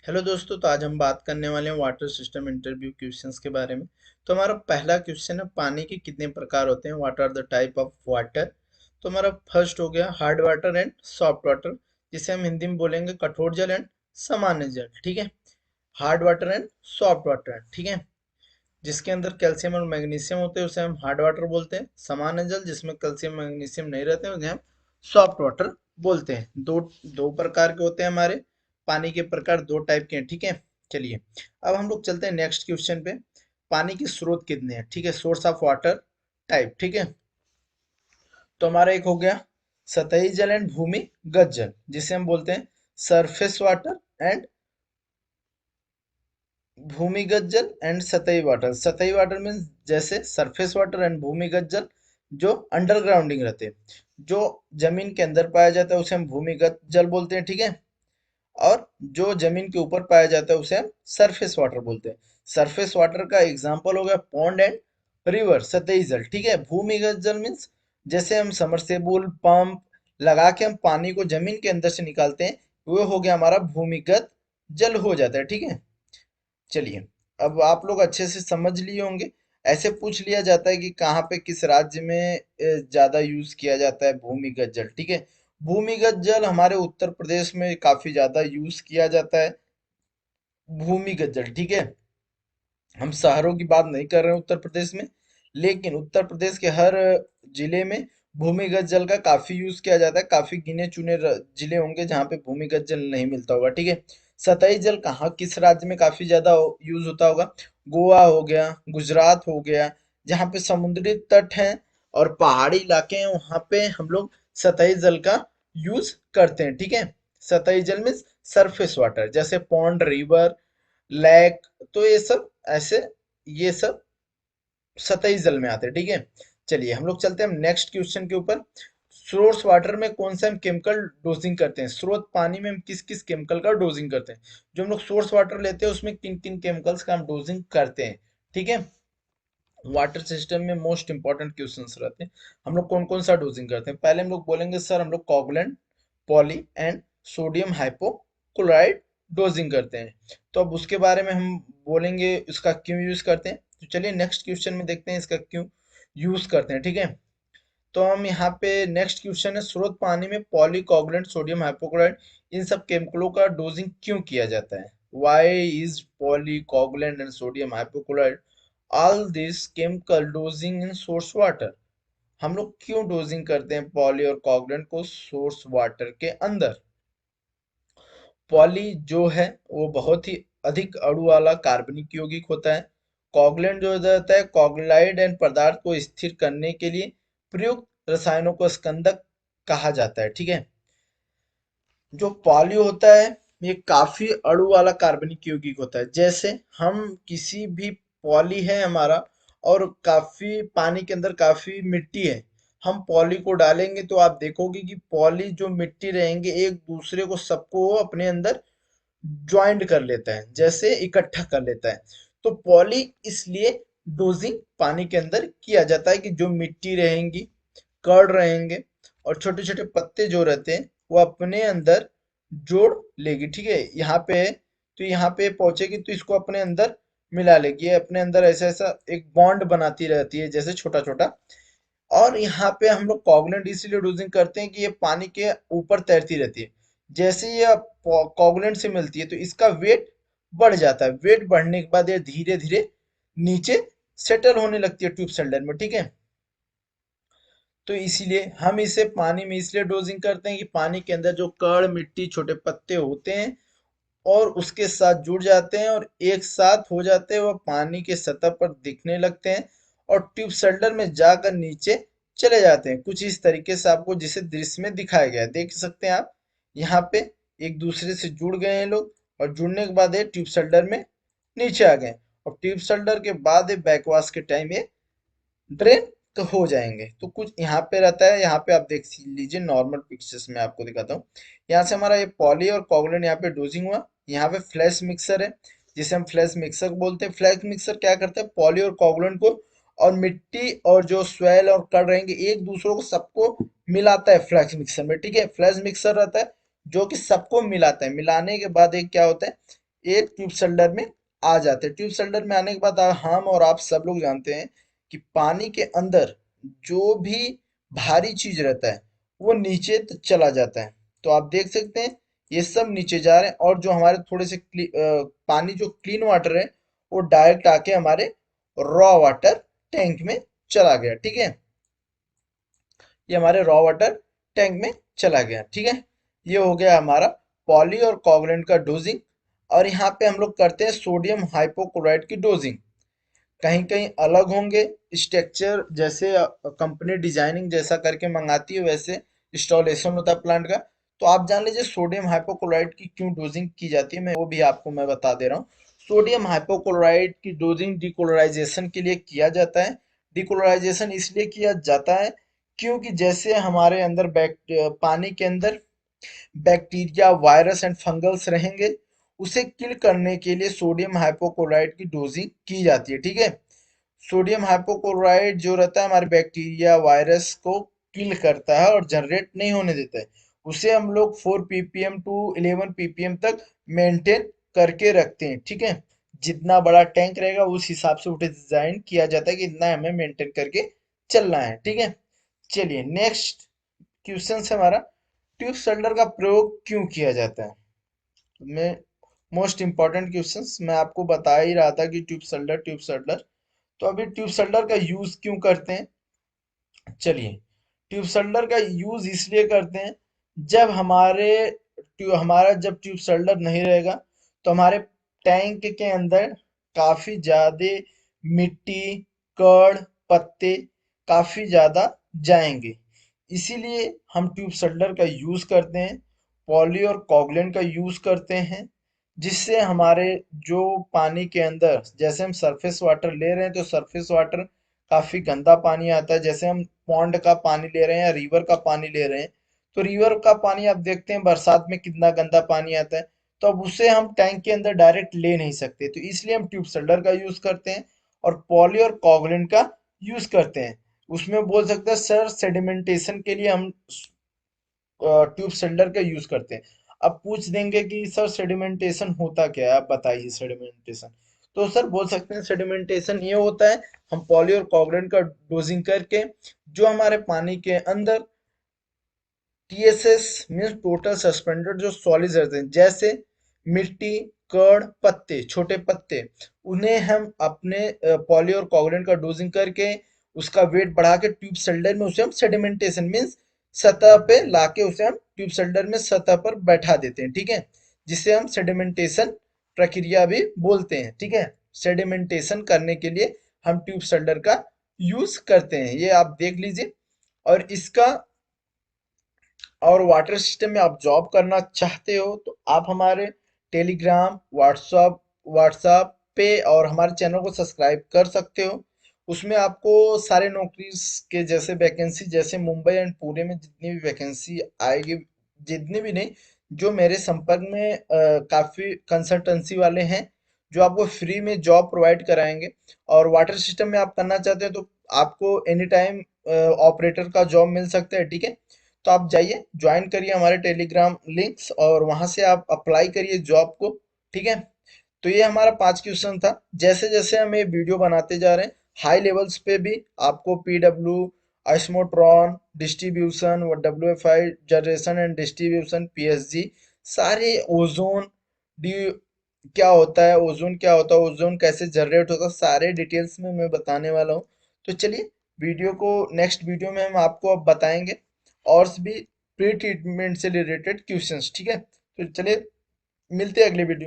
Hello दोस्तों, तो आज हम बात करने वाले हैं वाटर सिस्टम इंटरव्यू क्वेश्चंस के बारे में। तो हमारा पहला क्वेश्चन है, पानी के कितने प्रकार होते हैं, what are the type of water. तो हमारा फर्स्ट हो गया hard water and soft water, जिसे हम हिंदी में बोलेंगे कठोर जल एंड सामान्य जल। ठीक है, hard water and soft water. ठीक है, जिसके अंदर कैल्शियम और मैग्नीशियम होते हैं उसे हम हार्ड वाटर बोलते हैं। सामान्य जल जिसमें कैल्शियम मैग्नीशियम नहीं रहते हैं उसे हम सॉफ्ट वाटर बोलते हैं। दो दो प्रकार के होते हैं हमारे पानी के प्रकार, दो टाइप के हैं। ठीक है, चलिए अब हम लोग चलते हैं नेक्स्ट क्वेश्चन पे। पानी के स्रोत कितने हैं? ठीक है, सोर्स ऑफ वाटर टाइप। ठीक है, तो हमारा एक हो गया सतही जल एंड भूमिगत जल, जिसे हम बोलते हैं सरफेस वाटर एंड भूमिगत जल एंड सतही वाटर। सतही वाटर मीन्स जैसे सरफेस वाटर एंड भूमिगत जल जो अंडरग्राउंडिंग रहते हैं, जो जमीन के अंदर पाया जाता है उसे हम भूमिगत जल बोलते हैं। ठीक है, और जो जमीन के ऊपर पाया जाता है उसे हम सरफेस वाटर बोलते हैं। सरफेस वाटर का एग्जांपल हो गया पॉन्ड एंड रिवर, सतही जल। ठीक है, भूमिगत जल मीन्स जैसे हम समरसेबुल पंप लगा के हम पानी को जमीन के अंदर से निकालते हैं, वो हो गया हमारा भूमिगत जल हो जाता है। ठीक है, चलिए अब आप लोग अच्छे से समझ लिए होंगे। ऐसे पूछ लिया जाता है कि कहाँ पे किस राज्य में ज्यादा यूज किया जाता है भूमिगत जल। ठीक है, भूमिगत जल हमारे उत्तर प्रदेश में काफी ज्यादा यूज किया जाता है भूमिगत जल। ठीक है, हम शहरों की बात नहीं कर रहे हैं उत्तर प्रदेश में, लेकिन उत्तर प्रदेश के हर जिले में भूमिगत जल का काफी यूज किया जाता है। काफी गिने चुने जिले होंगे जहाँ पे भूमिगत जल नहीं मिलता होगा। ठीक है, सतही जल कहाँ किस राज्य में काफी ज्यादा यूज होता होगा? गोवा हो गया, गुजरात हो गया, जहाँ पे समुद्री तट हैं और पहाड़ी इलाके हैं, वहां पे हम लोग सतही जल का यूज करते हैं। ठीक है, सतही जल में सरफेस वाटर जैसे पॉन्ड, रिवर, लैक, तो ये सब ऐसे, ये सब सतही जल में आते हैं। ठीक है, चलिए हम लोग चलते हैं नेक्स्ट क्वेश्चन के ऊपर। सोर्स वाटर में कौन सा हम केमिकल डोजिंग करते हैं? स्रोत पानी में हम किस किस केमिकल का डोजिंग करते हैं? जो हम लोग सोर्स वाटर लेते हैं उसमें किन किन केमिकल्स का हम डोजिंग करते हैं? ठीक है, वाटर सिस्टम में मोस्ट इंपॉर्टेंट क्वेश्चंस रहते हैं। हम लोग कौन कौन सा डोजिंग करते हैं? पहले हम लोग बोलेंगे सर हम लोग coagulant, poly and sodium hypochloride dosing करते हैं। तो अब उसके बारे में हम बोलेंगे इसका क्यों यूज करते हैं। तो चलिए नेक्स्ट क्वेश्चन में देखते हैं इसका क्यों यूज करते हैं। ठीक है, तो हम यहाँ पे नेक्स्ट क्वेश्चन है, स्रोत पानी में पॉली, कोगुलेंट, सोडियम हाइपोक्लोराइड, इन सब केमिकलों का डोजिंग क्यों किया जाता है? Why is poly, coagulant and sodium hypochloride all this chemical dosing in source water? हम लोग क्यों डोजिंग करते हैं पॉली और कोगुलेंट को सोर्स वाटर के अंदर? पॉली जो है वो बहुत ही अधिक अणु वाला कार्बनिक यौगिक होता है। कोगुलेंट जो रहता है कोगुलाइड एंड पदार्थ को स्थिर करने के लिए प्रयुक्त रसायनों को स्कंदक कहा जाता है। ठीक है, जो पॉली होता है ये काफी अणु वाला कार्बनिक यौगिक होता है। जैसे हम किसी भी, पॉली है हमारा और काफी पानी के अंदर काफी मिट्टी है, हम पॉली को डालेंगे तो आप देखोगे कि पॉली जो मिट्टी रहेंगे एक दूसरे को सबको अपने अंदर ज्वाइंट कर लेता है, जैसे इकट्ठा कर लेता है। तो पॉली इसलिए डोजिंग पानी के अंदर किया जाता है कि जो मिट्टी रहेंगी, कण रहेंगे और छोटे छोटे पत्ते जो रहते हैं वो अपने अंदर जोड़ लेगी। ठीक है, यहाँ पे तो यहाँ पे पहुंचेगी तो इसको अपने अंदर मिला लेगी, ये अपने अंदर ऐसा ऐसा एक बॉन्ड बनाती रहती है जैसे छोटा छोटा। और यहाँ पे हम लोग कोगुलेंट इसीलिए डोजिंग करते हैं कि ये पानी के ऊपर तैरती रहती है। जैसे ये कोगुलेंट से मिलती है तो इसका वेट बढ़ जाता है, वेट बढ़ने के बाद ये धीरे धीरे नीचे सेटल होने लगती है ट्यूब शोल्डर में। ठीक है, तो इसीलिए हम इसे पानी में इसलिए डोजिंग करते हैं कि पानी के अंदर जो कण, मिट्टी, छोटे पत्ते होते हैं और उसके साथ जुड़ जाते हैं और एक साथ हो जाते हैं, वह पानी के सतह पर दिखने लगते हैं और ट्यूब शोल्डर में जाकर नीचे चले जाते हैं। कुछ इस तरीके से आपको जिसे दृश्य में दिखाया गया है, देख सकते हैं आप यहाँ पे एक दूसरे से जुड़ गए हैं लोग और जुड़ने के बाद ये ट्यूब शोल्डर में नीचे आ गए और ट्यूब शोल्डर के बाद ये बैकवाश के टाइम ये ड्रेन तो हो जाएंगे। तो कुछ यहाँ पे रहता है, यहाँ पे आप देख लीजिए नॉर्मल पिक्चर्स में आपको दिखाता हूँ। यहाँ से हमारा ये पॉली और कोगुलेंट यहाँ पे डोजिंग हुआ, यहाँ पे फ्लैश मिक्सर है जिसे हम फ्लैश मिक्सर बोलते हैं। फ्लैश मिक्सर क्या करता है, पॉली और कोगुलेंट को और मिट्टी और जो स्वेल और कण रहेंगे एक दूसरों को सबको मिलाता है फ्लैश मिक्सर में। ठीक है, फ्लैश मिक्सर रहता है जो कि सबको मिलाता है। मिलाने के बाद एक क्या होता है, ये ट्यूब सोल्डर में आ जाते हैं। ट्यूब सोल्डर में आने के बाद हम और आप सब लोग जानते हैं कि पानी के अंदर जो भी भारी चीज रहता है वो नीचे चला जाता है। तो आप देख सकते हैं ये सब नीचे जा रहे हैं, और जो हमारे थोड़े से पानी जो क्लीन वाटर है वो डायरेक्ट आके हमारे रॉ वाटर टैंक में चला गया। ठीक है, ये हमारे रॉ वाटर टैंक में चला गया। ठीक है, ये हो गया हमारा पॉली और कोवलेंट का डोजिंग। और यहाँ पे हम लोग करते हैं सोडियम हाइपोक्लोराइट की डोजिंग। कहीं कहीं अलग होंगे स्ट्रक्चर, जैसे कंपनी डिजाइनिंग जैसा करके मंगाती है वैसे इंस्टॉलेशन होता है प्लांट का। तो आप जान लीजिए सोडियम हाइपोक्लोराइट की क्यों डोजिंग की जाती है, मैं वो भी आपको मैं बता दे रहा हूँ। सोडियम हाइपोक्लोराइट की डोजिंग डिक्लोराइजेशन के लिए किया जाता है। डिक्लोराइजेशन इसलिए किया जाता है क्योंकि जैसे हमारे अंदर पानी के अंदर बैक्टीरिया, वायरस एंड फंगल्स रहेंगे, उसे किल करने के लिए सोडियम हाइपोक्लोराइट की डोजिंग की जाती है। ठीक है, सोडियम हाइपोक्लोराइट जो रहता है हमारे बैक्टीरिया, वायरस को किल करता है और जनरेट नहीं होने देता है। उसे हम लोग 4 ppm टू 11 ppm तक मेंटेन करके रखते हैं। ठीक है, जितना बड़ा टैंक रहेगा उस हिसाब से उसे डिजाइन किया जाता है कि इतना हमें मेंटेन करके चलना है। ठीक है, चलिए नेक्स्ट क्वेश्चन है हमारा, ट्यूब सोल्डर का प्रयोग क्यों किया जाता है। मैं मोस्ट इंपॉर्टेंट क्वेश्चंस मैं आपको बता ही रहा था कि ट्यूब सोल्डर। तो अभी ट्यूब सोल्डर का यूज क्यों करते हैं, चलिए। ट्यूब सोल्डर का यूज इसलिए करते हैं जब हमारा जब ट्यूब सोल्डर नहीं रहेगा तो हमारे टैंक के अंदर काफी ज्यादा मिट्टी, कण, पत्ते काफी ज्यादा जाएंगे। इसीलिए हम ट्यूब सोल्डर का यूज करते हैं। पॉली और कोगुलेंट का यूज करते हैं, जिससे हमारे जो पानी के अंदर, जैसे हम सरफेस वाटर ले रहे हैं तो सरफेस वाटर काफी गंदा पानी आता है। जैसे हम पॉन्ड का पानी ले रहे हैं या रिवर का पानी ले रहे हैं, तो रिवर का पानी आप देखते हैं बरसात में कितना गंदा पानी आता है। तो अब उसे हम टैंक के अंदर डायरेक्ट ले नहीं सकते, तो इसलिए हम ट्यूब सोल्डर का यूज करते हैं और पॉली और कोगुलेंट का यूज करते हैं। उसमें बोल सकते हैं सर सेडिमेंटेशन के लिए हम ट्यूब सोल्डर का यूज करते हैं। अब पूछ देंगे कि सर सेडिमेंटेशन होता क्या है, आप बताइए सेडिमेंटेशन। तो सर बोल सकते हैं सेडिमेंटेशन ये होता है, हम पॉली और कोगुलेंट का डोजिंग करके जो हमारे पानी के अंदर टीएसएस मीन्स टोटल सस्पेंडेड जो सॉलिड्स रहते हैं, जैसे मिट्टी, कण, पत्ते, छोटे पत्ते, उन्हें हम अपने पॉली और कोगुलेंट का डोजिंग करके उसका वेट बढ़ा के ट्यूब सोल्डर में उसे हम सेडिमेंटेशन मीन्स सतह पे लाके उसे हम ट्यूब सोल्डर में सतह पर बैठा देते हैं। ठीक है, जिसे हम सेडिमेंटेशन प्रक्रिया भी बोलते हैं। ठीक है, सेडिमेंटेशन करने के लिए हम ट्यूब सोल्डर का यूज करते हैं, ये आप देख लीजिए। और इसका और वाटर सिस्टम में आप जॉब करना चाहते हो तो आप हमारे टेलीग्राम, व्हाट्सएप पे और हमारे चैनल को सब्सक्राइब कर सकते हो। उसमें आपको सारे नौकरीज के जैसे वैकेंसी, जैसे मुंबई एंड पुणे में जितनी भी वैकेंसी आएगी, जितनी भी नहीं, जो मेरे संपर्क में काफ़ी कंसल्टेंसी वाले हैं जो आपको फ्री में जॉब प्रोवाइड कराएंगे। और वाटर सिस्टम में आप करना चाहते हैं तो आपको एनी टाइम ऑपरेटर का जॉब मिल सकता है। ठीक है, तो आप जाइए ज्वाइन करिए हमारे टेलीग्राम लिंक्स और वहां से आप अप्लाई करिए जॉब को। ठीक है, तो ये हमारा 5 क्वेश्चन था। जैसे जैसे हम ये वीडियो बनाते जा रहे हैं हाई लेवल्स पे भी आपको पीडब्ल्यू, आइसमोट्रॉन distribution, WFI generation and distribution, PSG, सारे ओजोन डी क्या होता है, ओजोन क्या होता है, ओजोन कैसे जनरेट होता है, सारे डिटेल्स में मैं बताने वाला हूँ। तो चलिए वीडियो को नेक्स्ट वीडियो में हम आपको अब बताएंगे और भी प्री ट्रीटमेंट से रिलेटेड क्वेश्चंस। ठीक है, तो चलिए मिलते हैं अगले वीडियो।